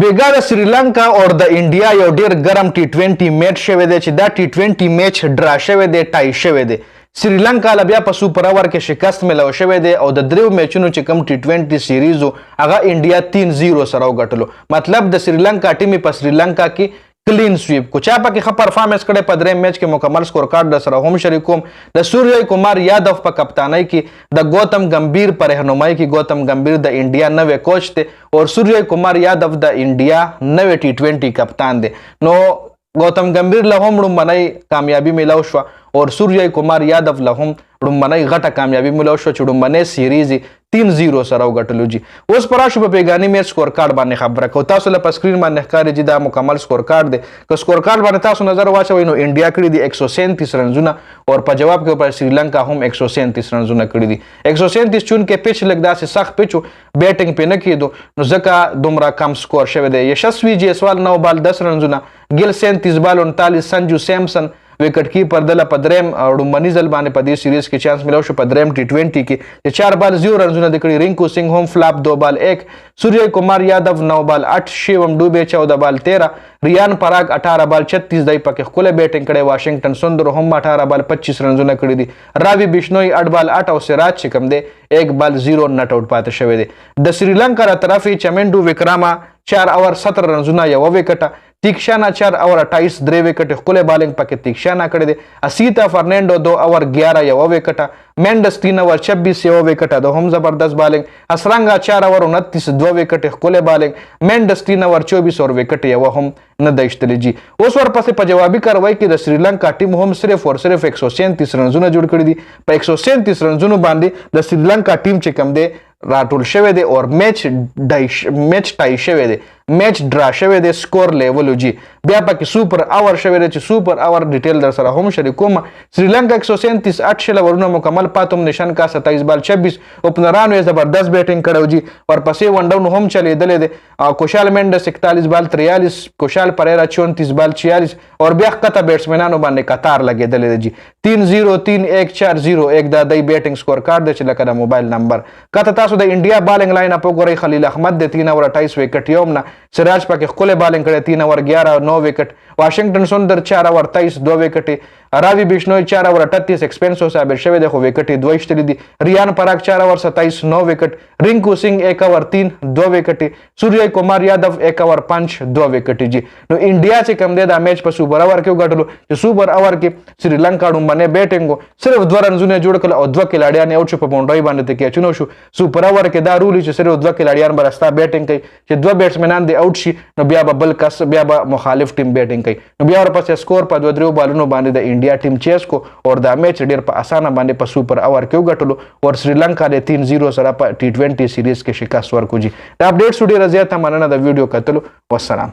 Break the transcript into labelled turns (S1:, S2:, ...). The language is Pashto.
S1: بیګا د سری لنکا او د انډیا یو ډیر ګرم T20 میچ شوی دی چې دا T20 میچ ډرا شوی دی ټای شوی دی. سری لنکا له بیا په سوپر اوور کې شکست ملو شوی دی او د دریو میچونو چې کوم T20 سیریز هغه انډیا 3-0 سره وګټلو. مطلب د سری لنکا ټیم په سری لنکا کې کلین سویپ کو چا پکې ښه پرفارمنس کړی په دریم میچ کې مکمل سکور کارډ د سره هم شریکوم. د سوریه کمار یادو په کپتانۍ کې د گوتم گمبھیر په رهنمایي کې گوتم گمبھیر د انډیا نوې کوچ دی او سوریه کمار یادو د انډیا نوې T20 کپتان دی. نو گوتم گمبھیر له هم لومړنۍ کامیابي میلاو شوه او سوریه کمار یادو له هم لومړنۍ غټه کامیابي میلاو شوه چې لومړنۍ سیریز 3-0 سره وګټلو جی. اوس پر راشو په بیګاني میچ سکور کارډ باندې خبره کوو. تاسو له سکرین باندې ښکاري چې دا مکمل سکور کارډ دی. که سکور کارډ باندې تاسو نظر واچوئ نو انډیا کړي دي 137 رنزونه او په جواب کې پر سری لنکا هم 137 رنزونه کړي دي. 137 چونکې پیچ لږ داسې سخت پیچ بیټینګ پې نه کېدو نو ځکه دومره کم سکور شوی دی. یشسوي جیسوال 9 بال 10 رنزونه، ګل 37 بال 39، سنجو سیمسن وکټ کیپر دله په دریم لومړني ځل باندې په دې سیریز کې چانس ملو شو په دریم T20 کې چې 4 بال 0 رنزونه د کړي. رینکو سنگھ هم فلاپ 2 بال 1، سوریه کمار یادو 9 بال 8، شیوم ډوبے 14 بال 13، ریان پراگ 18 بال 36 دی پکې ښکلی بیټینګ کړی. واشنگټن سندر هم 18 بال 25 رنزونه کړي دي. راوی بشنوئی 8 بال 8 او سراج چې کوم دی 1 بال 0 نټ آؤټ پاتې شوی دی. د سری لنکا را طرفې چمنډو وکراما 4 اوور 17 رنزونه یو وکټه، تیکشانا 4 اوور 28 3 وکټ ښکلی بالینګ پکې تیکشانا کړی دی. اسیتا فرنینډو 2 اوور 11 یو وکټه، مینډس 3 اوور 26 یو وکټه د هم زبردست بالینګ، اسرنګا 4 اوور 29 2 وکټ ښکلی بالینګ، مینډس 3 اوور 24 اور وکټ یو هم نه دی ایشتلی جی. اوس ورپسې په جوابي کاروای کې د سری لنکا ټیم هم صرف اور صرف 137 رنزونه جوړ کړي دي. په 137 رنزونو باندې د سری لنکا ټیم چې کوم دی راټول شوی دی او میچ ټای شوی دی، میچ ډرا شوی دی سکور لیولو جی. بیا پکې سوپر اوور شوی دی چې سوپر اوور ډیټیل در سره هم شریکوم. سری لنکا 137 8 شل اوورونه مکمل پاتوم نشان کا 27 بال 26، اوپنرانو یې زبردست بیټینګ کړو جی. ورپسې ون ډاون هم چلیدلی دی. کوشال مینډس 41 بال 43، کوشال پریرا 34 بال 46 اور بیا ښکته بیټسمنانو باندې قطار لګېدلی دی جی. 3-0 3-1 4-0 دا دی بیټینګ سکور کارډ دی چې لکه د موبایل نمبر. کته تاسو د انډیا بالینګ لاین اپ وګورئ. خلیل احمد د 3 اوور 28 وکټ یوم نه، سراج پکې ښکلی بالینګ کړی 3 اوور 11 9 وکټ، واشنگټن سندر 4 اوور 23 2 وکټې، راوی بشنوئی 4 اوور 38 ایکسپینسو صابر شوی دی خو وکټې 2 ایشتلی دي، ریان پراگ 4 اوور 27 9 وکټ، رینکو سنگھ 1 اوور 3 2 وکټې، سوریه کمار یادو 1 اوور 5 2 وکټې جی. نو انډیا چې کوم دی دا میچ په سوپر اوور کې وګټلو چې سوپر اوور کې سری لنکا لومړنی بیټینګ صرف 2 رنزونه جوړ کړل او 2 کلاډیان یې اوټ شو په باونډرۍ باندې ته کیچونو شو. سوپر اوور کې دا رول چې صرف 2 کلاډیان به راستا بیټینګ کوي چې 2 بیټسمنان دی اوټ شي نو بیا به بل کس بیا به مخالف ټیم بیټینګ کوي. نو بیا ورپسې سکور په 2-3 بالونو باندې د انډیا ټیم چیس کو اور دا میچ ډیر په اسانه باندې په سوپر اوور کې وګټلو اور سری لنکا د 3-0 سره په T20 سیریز کې شکست ورکړو جی. دا اپډیټ ډیره زیاته مننه د ویډیو کتلو. والسلام.